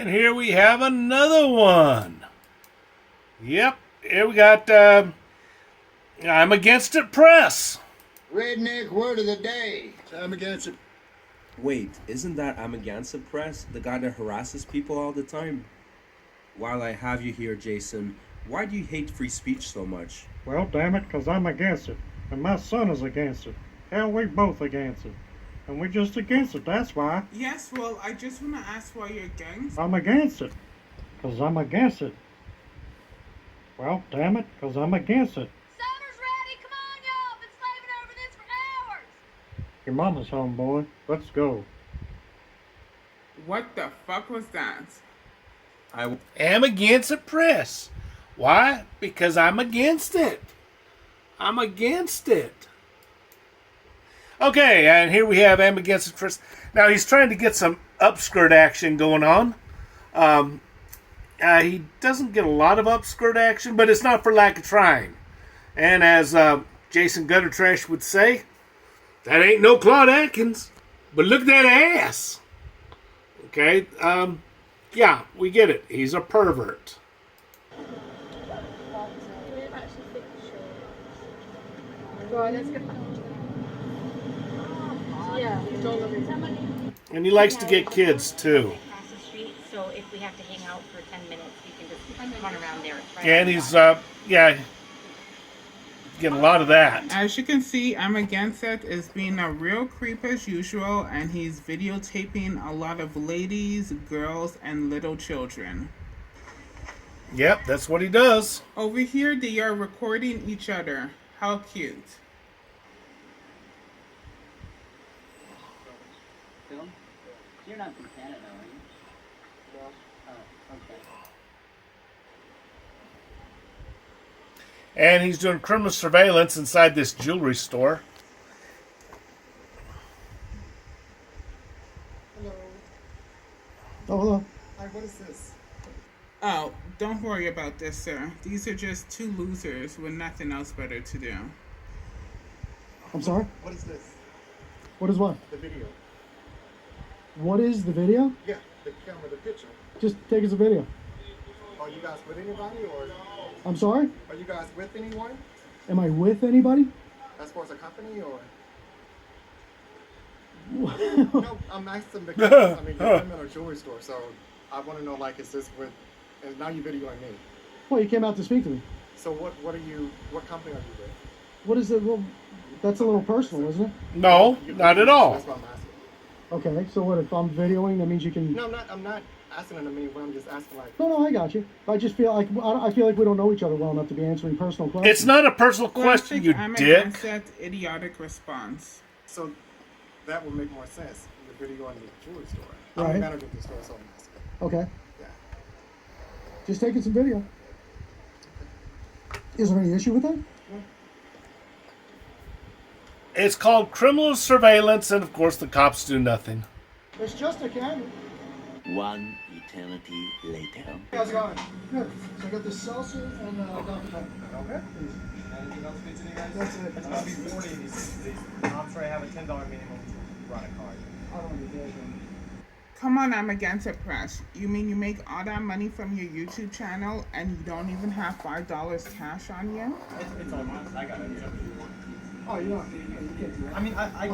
And here we have another one. Yep, here we got I'm Against It Press. Redneck word of the day. I'm against it. Wait, isn't that I'm Against It Press, the guy that harasses people all the time? While I have you here, Jason, why do you hate free speech so much? Well, damn it, 'cause I'm against it. And my son is against it. Hell, we both against it. And we're just against it, that's why. Yes, well, I just want to ask why you're against. I'm against it. 'Cause I'm against it. Well, damn it, 'cause I'm against it. Supper's ready. Come on, y'all. Been slaving over this for hours. Your mama's home, boy. Let's go. What the fuck was that? I Am Against It Press. Why? Because I'm against it. I'm against it. Okay, and here we have Am Against It Press. Now he's trying to get some upskirt action going on. He doesn't get a lot of upskirt action, but it's not for lack of trying. And as Jason Gutter Trash would say, that ain't no Claude Atkins, but look at that ass. Okay, yeah, we get it. He's a pervert. And he likes to get kids too. Across the street, so if we have to hang out for 10 minutes, we can just run around there. Right And he's, yeah, get a lot of that. As you can see, I'm Against It is being a real creep as usual, and he's videotaping a lot of ladies, girls, and little children. Yep, that's what he does. Over here, they are recording each other. How cute. Film? You're not from Canada, are you? Oh, okay. And he's doing criminal surveillance inside this jewelry store. Oh, hello. Hi, what is this? Oh, don't worry about this, sir. These are just two losers with nothing else better to do. I'm sorry? What is this? What is what? The video. What is the video? Yeah, the camera, the picture. Just take it as a video. Are you guys with anybody or I'm sorry? are you guys with anyone? Am I with anybody? As far as a company or? No, I'm asking because, I mean, you're in a jewelry store, so I want to know, like, is this with, and now you're videoing me. Well, you came out to speak to me. So what are you, what company are you with? What is it? Well, that's a little personal, isn't it? No, not at all. That's what I'm asking. Okay, so what if I'm videoing? That means you can. No, I'm not asking in a mean way, I'm just asking, like, No, I got you. I just feel like I feel like we don't know each other well enough to be answering personal questions. It's not a personal question, you I'm dick. Against that idiotic response. so that would make more sense. You're videoing the jewelry store. Right. I'm the manager of the store, so I'm asking. Okay, Yeah. just taking some video. Is there any issue with that? It's called criminal surveillance, and of course the cops do nothing. It's just a camera. One eternity later. How's it going? Good. So I got this salsa and Dr. Pepper. Okay. Anything else good to you guys? That's it. It's gonna be 40 of these. I'm sorry, I have a $10 minimum to run a card. I don't want to do that. Come on, I'm Against It Press. You mean you make all that money from your YouTube channel and you don't even have $5 cash on you? It's almost. I got it. Oh, you don't. You can't do that. I mean, I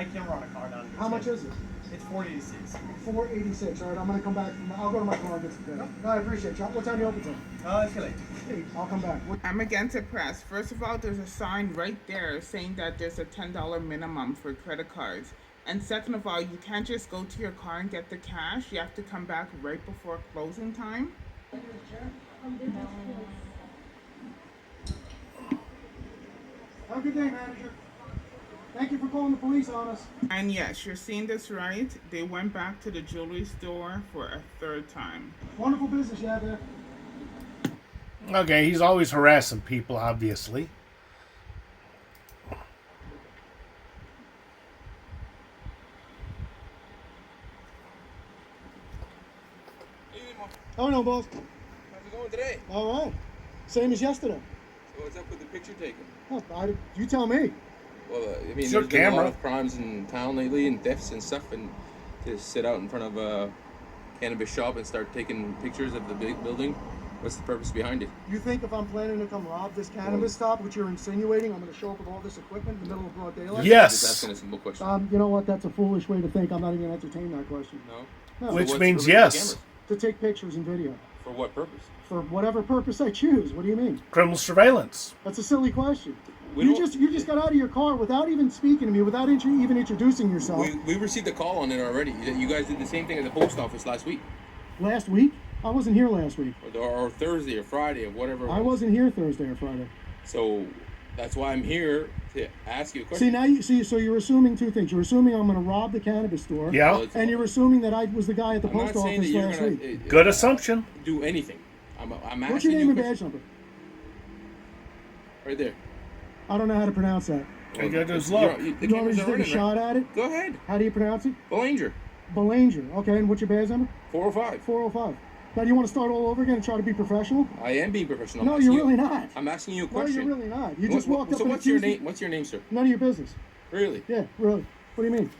can run a card on. How much is it? It's 486. 486. All right, I'm gonna come back. I'll go to my car and get some dinner. No, I appreciate you. What time you open till? It's late. Hey, I'll come back. I'm Against It Press. First of all, there's a sign right there saying that there's a $10 minimum for credit cards. And second of all, you can't just go to your car and get the cash. You have to come back right before closing time. Have a good day, manager. Thank you for calling the police on us. And yes, you're seeing this right. They went back to the jewelry store for a third time. Wonderful business you have there. Okay, he's always harassing people, obviously. Oh no, boss. How's it going today? All right. Same as yesterday. So what's up with the picture taking? Oh, you tell me. Well, I mean, It's there's your been a lot camera. of crimes in town lately and thefts and stuff, and to sit out in front of cannabis shop and start taking pictures of the big building? What's the purpose behind it? You think if I'm planning to come rob this cannabis stop, which you're insinuating, I'm going to show up with all this equipment in the middle of broad daylight? Yes. Just asking a simple question. You know what? That's a foolish way to think. I'm not even going to entertain that question. No. No. Which what's means the purpose of yes. the To take pictures and video. For what purpose? For whatever purpose I choose. What do you mean? Criminal surveillance. That's a silly question. We You don't- just got out of your car without even speaking to me, without even introducing yourself. We received a call on it already. You guys did the same thing at the post office last week, Last week? I wasn't here last week. or Thursday or Friday or whatever. it I was. wasn't here Thursday or Friday. So that's why I'm here to ask you a question. So you're assuming two things. You're assuming I'm going to rob the cannabis store. Yeah. Well, it's- And you're assuming that I was the guy at the I'm not post saying office that you're last gonna week. Good assumption. do anything. I'm asking What's your you name a and question. badge number? Right there. I don't know how to pronounce that. I got those You're- look. the You want me cameras to are take a running, shot right? at it? Go ahead. How do you pronounce it? Belanger. Belanger. Okay, and what's your badge number? 405. 405. Now, do you want to start all over again and try to be professional? I am being professional. No, I'm you're asking really you- not. I'm asking you a No, question. you're really not. You just walked up So and what's your accused me- name? What's your name, sir? None of your business. Really? Yeah, really. What do you mean?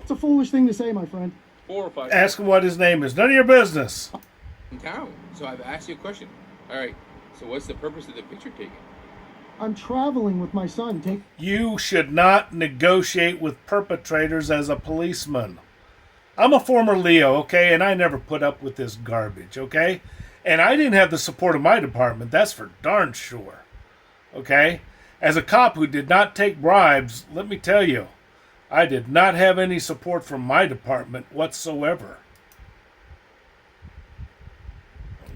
It's a foolish thing to say, my friend. 405. Ask him what his name is. None of your business. In town. So I've asked you a question. All right. So what's the purpose of the picture taking? I'm traveling with my son. You should not negotiate with perpetrators as a policeman. I'm a former Leo, okay, and I never put up with this garbage, okay? And I didn't have the support of my department, that's for darn sure, okay? As a cop who did not take bribes, let me tell you, I did not have any support from my department whatsoever.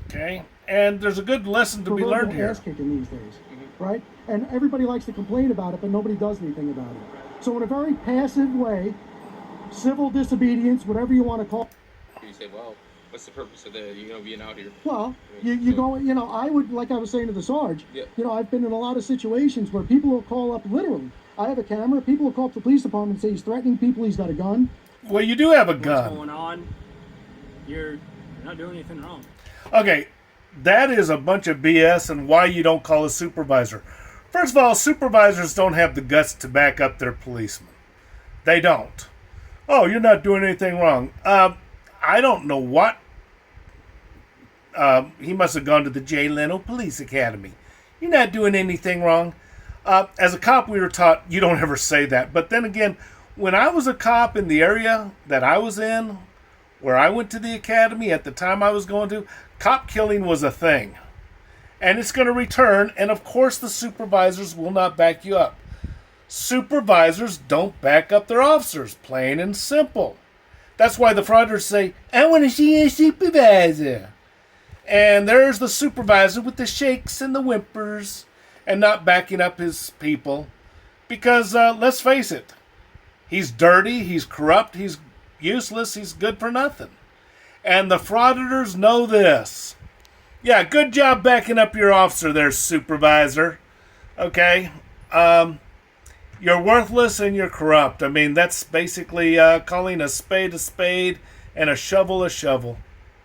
Okay? And there's a good lesson to be learned here. Ass kicking these days, right? And everybody likes to complain about it, but nobody does anything about it. So in a very passive way, civil disobedience, whatever you want to call. You say, well, what's the purpose of being out here? Well, you go. I would, like I was saying to the Sarge. Yeah. I've been in a lot of situations where people will call up literally. I have a camera. People will call up the police department and say he's threatening people. He's got a gun. Well, you do have a What's gun. going on? You're not doing anything wrong. Okay, that is a bunch of BS and why you don't call a supervisor. First of all, supervisors don't have the guts to back up their policemen. They don't. Oh, you're not doing anything wrong. I don't know what. He must have gone to the Jay Leno Police Academy. You're not doing anything wrong. As a cop, we were taught you don't ever say that. But then again, when I was a cop in the area that I was in, where I went to the academy at the time I was going to, cop killing was a thing. And it's going to return, and of course the supervisors will not back you up. Supervisors don't back up their officers, plain and simple. That's why the fraudsters say, I want to see a supervisor. And there's the supervisor with the shakes and the whimpers and not backing up his people. Because, let's face it, he's dirty, he's corrupt, he's useless, he's good for nothing. And the fraudsters know this. Yeah, good job backing up your officer there, supervisor. Okay? You're worthless and you're corrupt. I mean, that's basically calling a spade and a shovel.